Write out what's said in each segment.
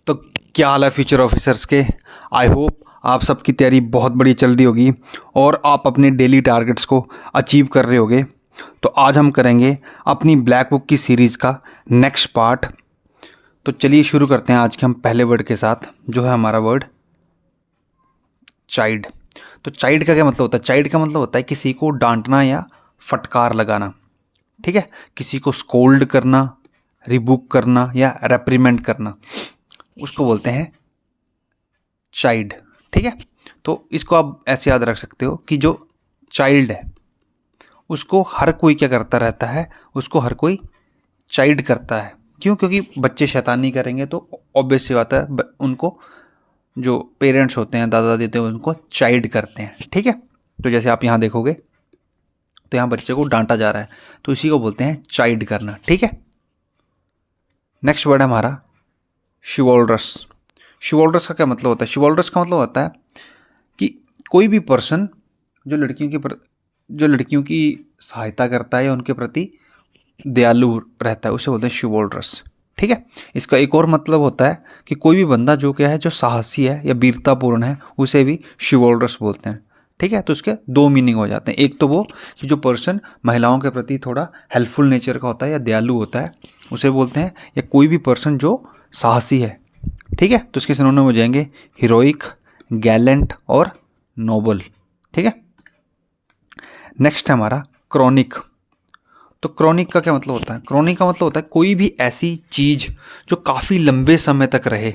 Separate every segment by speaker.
Speaker 1: तो क्या हाल है फ्यूचर ऑफिसर्स के। आई होप आप सबकी तैयारी बहुत बड़ी चल रही होगी और आप अपने डेली टारगेट्स को अचीव कर रहे होगे। तो आज हम करेंगे अपनी ब्लैक बुक की सीरीज़ का नेक्स्ट पार्ट। तो चलिए शुरू करते हैं आज के हम पहले वर्ड के साथ, जो है हमारा वर्ड चाइल्ड। तो चाइल्ड का क्या मतलब होता है? चाइल्ड का मतलब होता है किसी को डांटना या फटकार लगाना। ठीक है, किसी को स्कोल्ड करना, रिबुक करना या रेप्रीमेंट करना, उसको बोलते हैं चाइल्ड। ठीक है, तो इसको आप ऐसे याद रख सकते हो कि जो चाइल्ड है उसको हर कोई क्या करता रहता है, उसको हर कोई चाइल्ड करता है। क्यों? क्योंकि बच्चे शैतानी करेंगे तो ऑब्वियस सी बात है उनको जो पेरेंट्स होते हैं, दादा दादी होते हैं, उनको चाइल्ड करते हैं। ठीक है, तो जैसे आप यहाँ देखोगे तो यहाँ बच्चे को डांटा जा रहा है, तो इसी को बोलते हैं चाइल्ड करना। ठीक है, नेक्स्ट वर्ड है हमारा शिवोल्ड्रस। शिवोल्ड्रस का क्या मतलब होता है? शिवोल्ड्रस का मतलब होता है कि कोई भी पर्सन जो लड़कियों की सहायता करता है या उनके प्रति दयालु रहता है, उसे बोलते हैं शिवोल्ड्रस। ठीक है, इसका एक और मतलब होता है कि कोई भी बंदा जो क्या है, जो साहसी है या वीरतापूर्ण है, उसे भी शिवोल्ड्रस बोलते हैं। ठीक है, तो इसके दो मीनिंग हो जाते हैं। एक तो वो कि जो पर्सन महिलाओं के प्रति थोड़ा हेल्पफुल नेचर का होता है या दयालु होता है, उसे बोलते हैं, या कोई भी पर्सन जो साहसी है। ठीक है, तो इसके सिनोनिम हो जाएंगे हीरोइक, गैलेंट और नोबल। ठीक है, नेक्स्ट है हमारा क्रॉनिक। तो क्रॉनिक का क्या मतलब होता है? क्रॉनिक का मतलब होता है कोई भी ऐसी चीज़ जो काफ़ी लंबे समय तक रहे।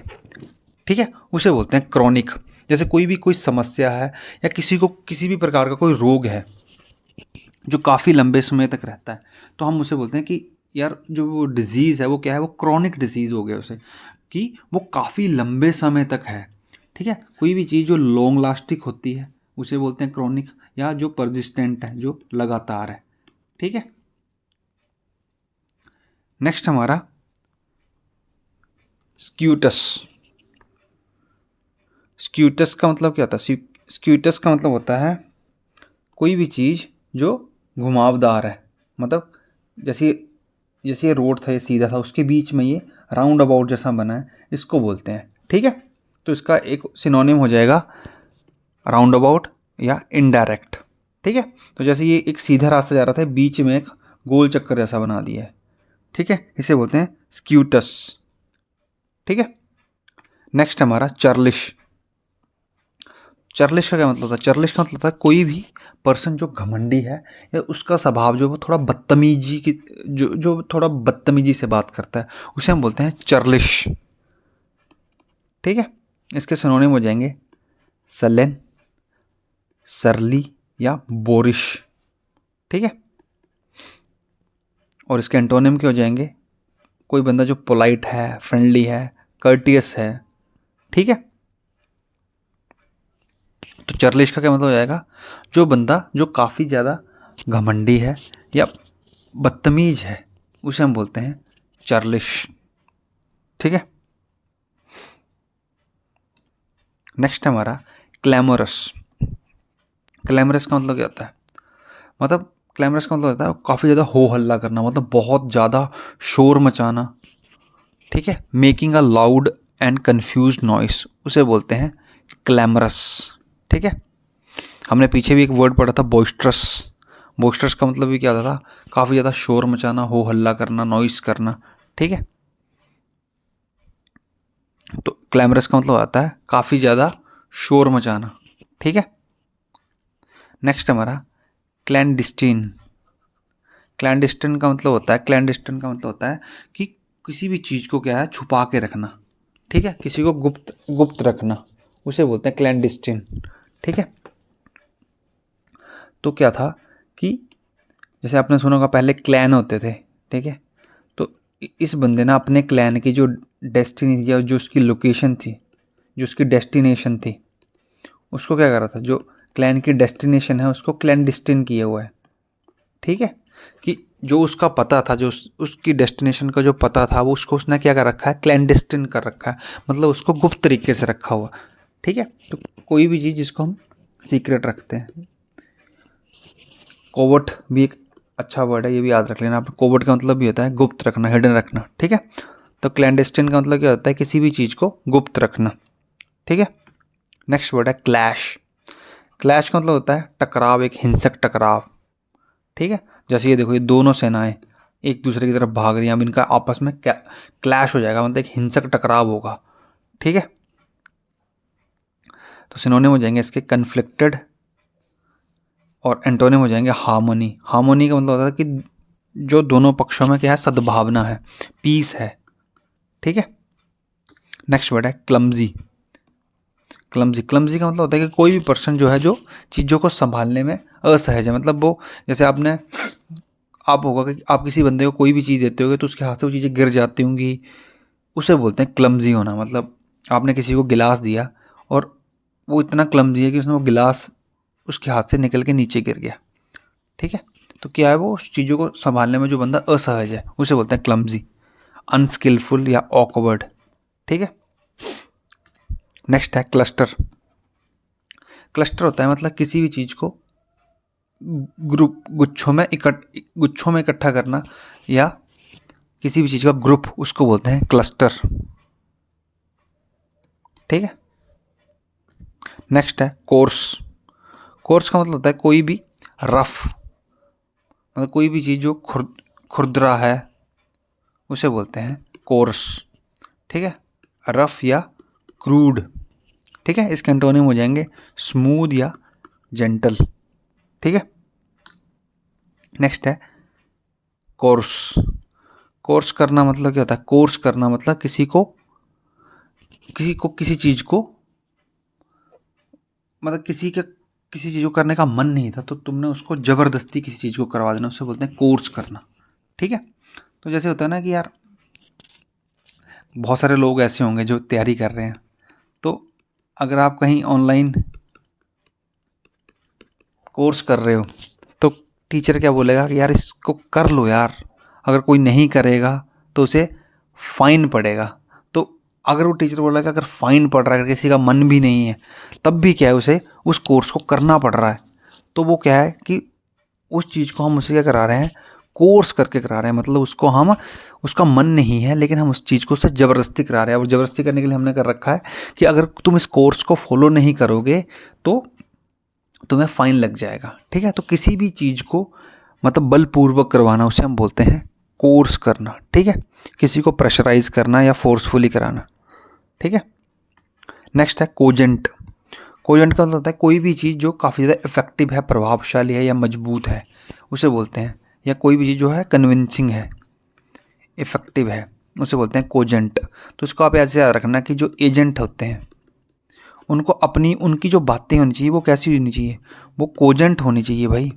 Speaker 1: ठीक है, उसे बोलते हैं क्रॉनिक। जैसे कोई समस्या है या किसी को किसी भी प्रकार का कोई रोग है जो काफ़ी लंबे समय तक रहता है, तो हम उसे बोलते हैं कि यार जो वो डिजीज़ है वो क्या है, वो क्रॉनिक डिजीज़ हो गया उसे, कि वो काफ़ी लंबे समय तक है। ठीक है, कोई भी चीज़ जो लॉन्ग लास्टिक होती है उसे बोलते हैं क्रॉनिक, या जो परजिस्टेंट है, जो लगातार है। ठीक है, नेक्स्ट हमारा स्क्यूटस। स्क्यूटस का मतलब क्या होता है? स्क्यूटस का मतलब होता है कोई भी चीज़ जो घुमावदार है। मतलब जैसे जैसे ये रोड था, ये सीधा था, उसके बीच में ये राउंड अबाउट जैसा बना है, इसको बोलते हैं। ठीक है, तो इसका एक सिनोनिम हो जाएगा राउंड अबाउट या इनडायरेक्ट। ठीक है, तो जैसे ये एक सीधा रास्ता जा रहा था, बीच में एक गोल चक्कर जैसा बना दिया है। ठीक है, इसे बोलते हैं स्क्यूटस। ठीक है, नेक्स्ट हमारा चार्लिश। चार्लिश का क्या मतलब होता है? चार्लिश का मतलब होता है कोई भी पर्सन जो घमंडी है या उसका स्वभाव जो वो थोड़ा बदतमीजी की जो थोड़ा बदतमीजी से बात करता है, उसे हम बोलते हैं चार्लिश। ठीक है, इसके सिनोनिम हो जाएंगे सलेन, सरली या बोरिश। ठीक है, और इसके एंटोनिम के हो जाएंगे कोई बंदा जो पोलाइट है, फ्रेंडली है, कर्टियस है। ठीक है, तो चार्लिश का क्या मतलब हो जाएगा? जो बंदा जो काफ़ी ज़्यादा घमंडी है या बदतमीज है, उसे हम बोलते हैं चार्लिश। ठीक है, नेक्स्ट हमारा क्लैमरस। क्लैमरस का मतलब क्या होता है? मतलब क्लैमरस का मतलब होता है काफ़ी ज़्यादा हो हल्ला करना, मतलब बहुत ज़्यादा शोर मचाना। ठीक है, making a loud and confuse noise, उसे बोलते हैं क्लैमरस। ठीक है, हमने पीछे भी एक वर्ड पढ़ा था बॉइस्ट्रस। बॉइस्ट्रस का मतलब भी क्या था? काफ़ी ज़्यादा शोर मचाना, हो हल्ला करना, नॉइस करना। ठीक है, तो क्लैमरस का मतलब आता है काफ़ी ज़्यादा शोर मचाना। ठीक है, नेक्स्ट हमारा क्लैंडिस्टीन। क्लैंडिस्टीन का मतलब होता है कि किसी भी चीज़ को क्या है, छुपा के रखना। ठीक है, किसी को गुप्त गुप्त रखना, उसे बोलते हैं क्लैंडिस्टीन। ठीक है, तो क्या था कि जैसे आपने सुना होगा पहले क्लैन होते थे। ठीक है, तो इस बंदे ने अपने क्लैन की जो डेस्टिनी थी या जो उसकी लोकेशन थी, जो उसकी डेस्टिनेशन थी, उसको क्या करा था, जो क्लैन की डेस्टिनेशन है उसको क्लैंडिस्टीन किया हुआ है। ठीक है, कि जो उसका पता था, जो उसकी डेस्टिनेशन का जो पता था, वो उसने क्या कर रखा है, क्लैंडिस्टीन कर रखा है, मतलब उसको गुप्त तरीके से रखा हुआ। ठीक है, तो कोई भी चीज़ जिसको हम सीक्रेट रखते हैं। कोवर्ट भी एक अच्छा वर्ड है, ये भी याद रख लेना आप। कोवर्ट का मतलब भी होता है गुप्त रखना, हिडन रखना। ठीक है, तो क्लैंडस्टाइन का मतलब क्या होता है, किसी भी चीज़ को गुप्त रखना, ठीक है। नेक्स्ट वर्ड है क्लैश। क्लैश का मतलब होता है टकराव, एक हिंसक टकराव, ठीक है। जैसे ये देखो, ये दोनों सेनाएं एक दूसरे की तरफ भाग रही हैं, अब इनका आपस में क्लैश हो जाएगा, मतलब एक हिंसक टकराव होगा, ठीक है। तो सिनोनिम हो जाएंगे इसके कन्फ्लिक्टेड, और एंटोनिम हो जाएंगे हार्मोनी। हार्मोनी का मतलब होता है कि जो दोनों पक्षों में क्या है, सद्भावना है, पीस है, ठीक है। नेक्स्ट वर्ड है क्लमजी। क्लमजी, क्लमजी का मतलब होता है कि कोई भी पर्सन जो है, जो चीज़ों को संभालने में असहज है, मतलब वो, जैसे आप होगा कि आप किसी बंदे को कोई भी चीज़ देते होगे तो उसके हाथ से वो चीज़ें गिर जाती होंगी, उसे बोलते हैं क्लमजी होना। मतलब आपने किसी को गिलास दिया और वो इतना क्लमजी है कि उसने वो गिलास उसके हाथ से निकल के नीचे गिर गया, ठीक है। तो क्या है, वो उस चीज़ों को संभालने में जो बंदा असहज है उसे बोलते हैं क्लमजी, अनस्किलफुल या ऑकवर्ड, ठीक है। नेक्स्ट है क्लस्टर। क्लस्टर होता है मतलब किसी भी चीज़ को गुच्छों में इकट्ठा करना, या किसी भी चीज़ का ग्रुप, उसको बोलते हैं क्लस्टर, ठीक है। नेक्स्ट है कोर्स। कोर्स का मतलब होता है कोई भी रफ, मतलब कोई भी चीज़ जो खुरदरा है उसे बोलते हैं कोर्स, ठीक है। रफ या क्रूड, ठीक है। इसके एंटोनिम हो जाएंगे स्मूथ या जेंटल, ठीक है। नेक्स्ट है कोर्स। कोर्स करना मतलब क्या होता है, कोर्स करना मतलब किसी चीज़ को, मतलब किसी चीज़ को करने का मन नहीं था तो तुमने उसको ज़बरदस्ती किसी चीज़ को करवा देना, उसे बोलते हैं कोर्स करना, ठीक है। तो जैसे होता है ना कि यार बहुत सारे लोग ऐसे होंगे जो तैयारी कर रहे हैं, तो अगर आप कहीं ऑनलाइन कोर्स कर रहे हो तो टीचर क्या बोलेगा कि यार इसको कर लो यार, अगर कोई नहीं करेगा तो उसे फाइन पड़ेगा। तो अगर वो टीचर बोला कि अगर फाइन पड़ रहा है, अगर किसी का मन भी नहीं है, तब भी क्या है, उसे उस कोर्स को करना पड़ रहा है, तो वो क्या है कि उस चीज़ को हम उसे क्या करा रहे हैं, कोर्स करके करा रहे हैं। मतलब उसका मन नहीं है लेकिन हम उस चीज़ को उससे ज़बरदस्ती करा रहे हैं। और ज़बरदस्ती करने के लिए हमने कर रखा है कि अगर तुम इस कोर्स को फॉलो नहीं करोगे तो तुम्हें फाइन लग जाएगा, ठीक है। तो किसी भी चीज़ को मतलब बलपूर्वक करवाना उसे हम बोलते हैं कोर्स करना, ठीक है। किसी को प्रेशराइज करना या फोर्सफुली कराना, ठीक है। नेक्स्ट है कोजेंट। कोजेंट का मतलब होता है कोई भी चीज़ जो काफ़ी ज़्यादा इफेक्टिव है, प्रभावशाली है या मजबूत है, उसे बोलते हैं, या कोई भी चीज़ जो है कन्विंसिंग है, इफेक्टिव है, उसे बोलते हैं कोजेंट। तो इसको आप ऐसे याद रखना कि जो एजेंट होते हैं उनको उनकी जो बातें होनी चाहिए वो कैसी होनी चाहिए, वो कोजेंट होनी चाहिए भाई,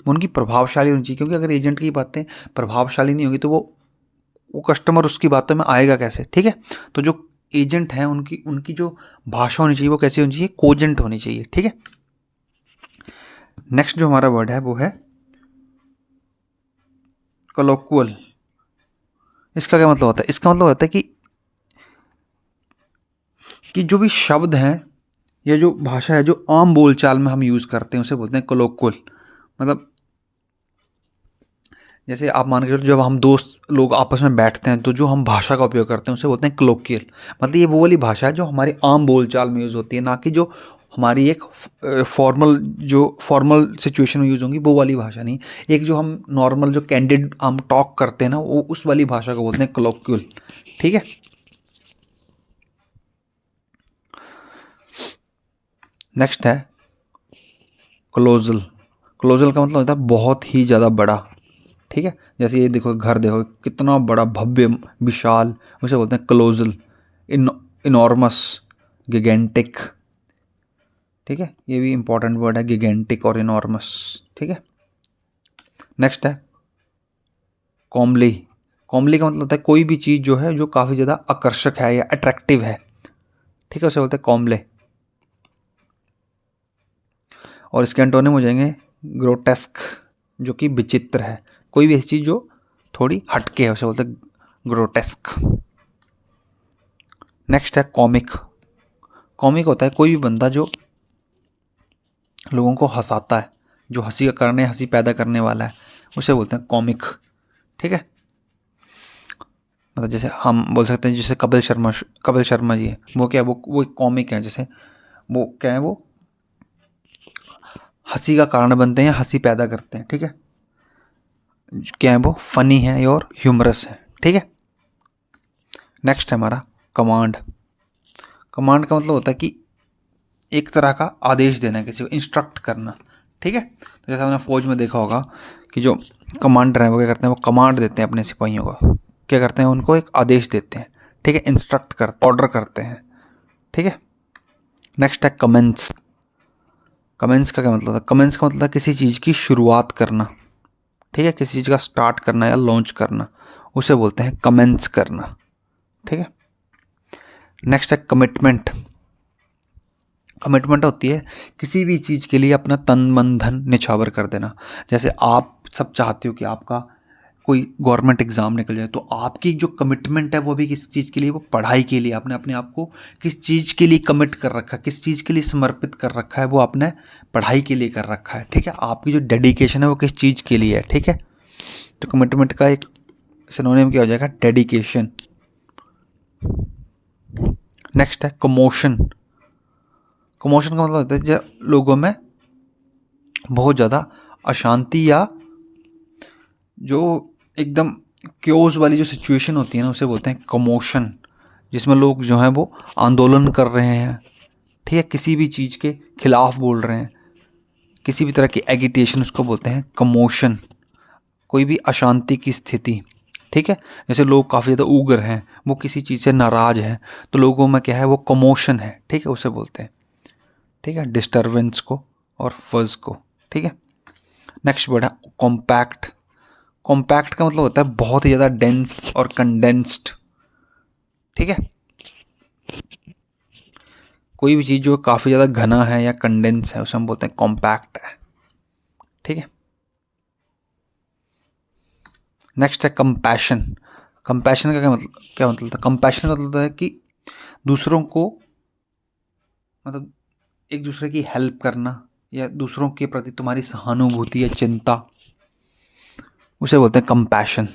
Speaker 1: वो उनकी प्रभावशाली होनी चाहिए। क्योंकि अगर एजेंट की बातें प्रभावशाली नहीं होगी तो वो कस्टमर उसकी बातों में आएगा कैसे, ठीक है। तो जो एजेंट हैं उनकी उनकी जो भाषा होनी चाहिए वो कैसी होनी चाहिए, कोजेंट होनी चाहिए, ठीक है। नेक्स्ट जो हमारा वर्ड है वो है कलोक्वल। इसका क्या मतलब होता है, इसका मतलब होता है कि जो भी शब्द हैं या जो भाषा है जो आम बोलचाल में हम यूज़ करते हैं उसे बोलते हैं कलोक्वल। मतलब जैसे आप मान के चलो, जब हम दोस्त लोग आपस में बैठते हैं तो जो हम भाषा का उपयोग करते हैं उसे बोलते हैं कलोकियल। मतलब ये वो वाली भाषा है जो हमारी आम बोलचाल में यूज़ होती है, ना कि जो हमारी एक फॉर्मल सिचुएशन में यूज़ होंगी वो वाली भाषा नहीं। एक जो हम नॉर्मल जो कैंडिड हम टॉक करते हैं ना, वो उस वाली भाषा को बोलते हैं कलोक्वल, ठीक है। नेक्स्ट है क्लोजल। क्लोजल का मतलब होता है बहुत ही ज़्यादा बड़ा, ठीक है। जैसे ये देखो, घर देखो कितना बड़ा, भव्य, विशाल, उसे बोलते हैं क्लोजल। इनॉर्मस, गिगेंटिक, ठीक है। ये भी इंपॉर्टेंट वर्ड है, गिगेंटिक और इनॉर्मस, ठीक है। नेक्स्ट है कॉमली। कॉमली का मतलब होता है कोई भी चीज़ जो है जो काफ़ी ज़्यादा आकर्षक है या अट्रैक्टिव है, ठीक है, उसे बोलते हैं कॉमले। और इसके एंटोनिम हो जाएंगे ग्रोटेस्क, जो कि विचित्र है। कोई भी ऐसी चीज़ जो थोड़ी हटके है उसे बोलते हैं ग्रोटेस्क। नेक्स्ट है कॉमिक। कॉमिक होता है कोई भी बंदा जो लोगों को हंसाता है, जो हंसी पैदा करने वाला है, उसे बोलते हैं कॉमिक, ठीक है। मतलब जैसे हम बोल सकते हैं जैसे कपिल शर्मा जी है, वो क्या है, वो एक कॉमिक है, जैसे वो क्या है, वो हंसी का कारण बनते हैं या हंसी पैदा करते हैं, ठीक है, क्या है वो फनी है और ह्यूमरस है, ठीक है। नेक्स्ट है हमारा कमांड। कमांड का मतलब होता है कि एक तरह का आदेश देना, किसी को इंस्ट्रक्ट करना, ठीक है। तो जैसे आपने फौज में देखा होगा कि जो कमांडर हैं वो क्या करते हैं, वो कमांड देते हैं अपने सिपाहियों को, क्या करते हैं, उनको एक आदेश देते हैं, ठीक है, इंस्ट्रक्ट करते, ऑर्डर करते हैं, ठीक है। नेक्स्ट है कमेंस। कमेंस का क्या मतलब होता है, कमेंस का मतलब है किसी चीज़ की शुरुआत करना, ठीक है, किसी चीज़ का स्टार्ट करना या लॉन्च करना, उसे बोलते हैं कमेंस करना, ठीक है। नेक्स्ट है कमिटमेंट। कमिटमेंट होती है किसी भी चीज़ के लिए अपना तन मन धन निछावर कर देना। जैसे आप सब चाहते हो कि आपका कोई गवर्नमेंट एग्ज़ाम निकल जाए, तो आपकी जो कमिटमेंट है वो भी किस चीज़ के लिए, वो पढ़ाई के लिए। आपने अपने आप को किस चीज़ के लिए कमिट कर रखा है, किस चीज़ के लिए समर्पित कर रखा है, वो आपने पढ़ाई के लिए कर रखा है, ठीक है। आपकी जो डेडिकेशन है वो किस चीज़ के लिए है, ठीक है। तो कमिटमेंट का एक सिनोनिम क्या हो जाएगा, डेडिकेशन। नेक्स्ट है कमोशन। कमोशन का मतलब होता है जब लोगों में बहुत ज़्यादा अशांति या जो एकदम क्योस वाली जो सिचुएशन होती है ना, उसे बोलते हैं कमोशन, जिसमें लोग जो हैं वो आंदोलन कर रहे हैं, ठीक है, किसी भी चीज़ के खिलाफ बोल रहे हैं, किसी भी तरह की एगिटेशन, उसको बोलते हैं कमोशन। कोई भी अशांति की स्थिति, ठीक है, जैसे लोग काफ़ी ज़्यादा उग्र हैं, वो किसी चीज़ से नाराज़ हैं, तो लोगों में क्या है, वो कमोशन है, ठीक है, उसे बोलते हैं, ठीक है, डिस्टर्बेंस को और फज़ को, ठीक है। नेक्स्ट वर्ड है कॉम्पैक्ट। कॉम्पैक्ट का मतलब होता है बहुत ही ज़्यादा डेंस और कंडेंस्ड, ठीक है। कोई भी चीज़ जो काफ़ी ज़्यादा घना है या कंडेंस है, उसे हम बोलते हैं कॉम्पैक्ट है, ठीक है। नेक्स्ट है कंपैशन। कंपैशन का क्या मतलब था, कंपैशन का मतलब होता है कि दूसरों को, मतलब एक दूसरे की हेल्प करना या दूसरों के प्रति तुम्हारी सहानुभूति या चिंता, उसे बोलते हैं कंपैशन,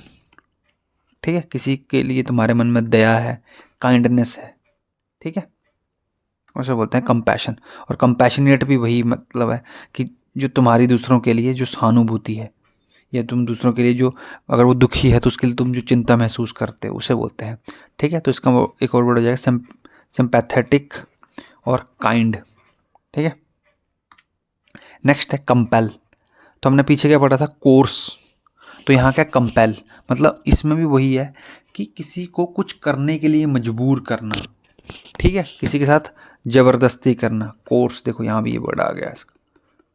Speaker 1: ठीक है। किसी के लिए तुम्हारे मन में दया है, काइंडनेस है, ठीक है, उसे बोलते हैं कंपैशन। और कंपैशनेट भी वही मतलब है कि जो तुम्हारी दूसरों के लिए जो सहानुभूति है, या तुम दूसरों के लिए जो, अगर वो दुखी है तो उसके लिए तुम जो चिंता महसूस करते हो, उसे बोलते हैं, ठीक है। तो इसका एक और वर्ड हो जाएगा सिंपैथेटिक और काइंड, ठीक है। नेक्स्ट है कंपेल। तो हमने पीछे क्या पढ़ा था, कोर्स, तो यहाँ क्या कंपेल, मतलब इसमें भी वही है कि किसी को कुछ करने के लिए मजबूर करना, ठीक है, किसी के साथ ज़बरदस्ती करना। कोर्स, देखो यहाँ भी ये वर्ड आ गया इसका,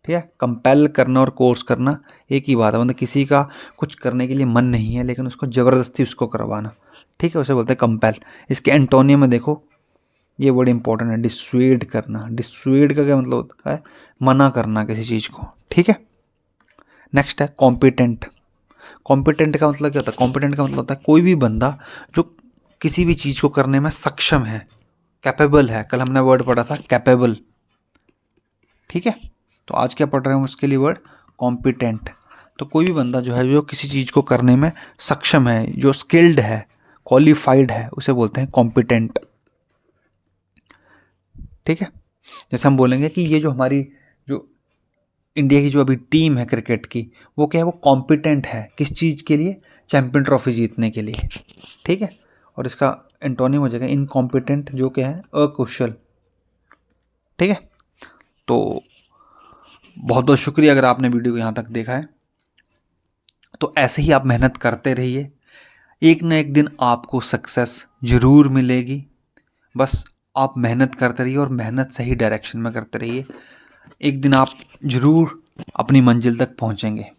Speaker 1: ठीक है। कंपेल करना और कोर्स करना एक ही बात है, मतलब किसी का कुछ करने के लिए मन नहीं है लेकिन उसको ज़बरदस्ती उसको करवाना, ठीक है, उसे बोलते हैं कंपेल। इसके एंटोनियम में देखो, ये वर्ड इंपॉर्टेंट है, डिस्वेड करना। डिस्वेड का क्या मतलब होता है, मना करना किसी चीज़ को, ठीक है। नेक्स्ट है कॉम्पिटेंट। कॉम्पिटेंट का मतलब क्या होता है, कॉम्पिटेंट का मतलब होता है कोई भी बंदा जो किसी भी चीज़ को करने में सक्षम है, कैपेबल है। कल हमने वर्ड पढ़ा था कैपेबल, ठीक है। तो आज क्या पढ़ रहे हैं उसके लिए वर्ड कॉम्पिटेंट। तो कोई भी बंदा जो है जो किसी चीज़ को करने में सक्षम है, जो स्किल्ड है, क्वालिफाइड है, उसे बोलते हैं कॉम्पिटेंट, ठीक है। जैसे हम बोलेंगे कि ये जो हमारी जो इंडिया की जो अभी टीम है क्रिकेट की, वो क्या है, वो कॉम्पिटेंट है किस चीज़ के लिए, चैम्पियन ट्रॉफी जीतने के लिए, ठीक है। और इसका एंटोनिम हो जाएगा इनकॉम्पिटेंट, जो क्या है, अकुशल, ठीक है। तो बहुत बहुत शुक्रिया अगर आपने वीडियो को यहाँ तक देखा है। तो ऐसे ही आप मेहनत करते रहिए, एक न एक दिन आपको सक्सेस ज़रूर मिलेगी। बस आप मेहनत करते रहिए और मेहनत सही डायरेक्शन में करते रहिए, एक दिन आप ज़रूर अपनी मंजिल तक पहुँचेंगे।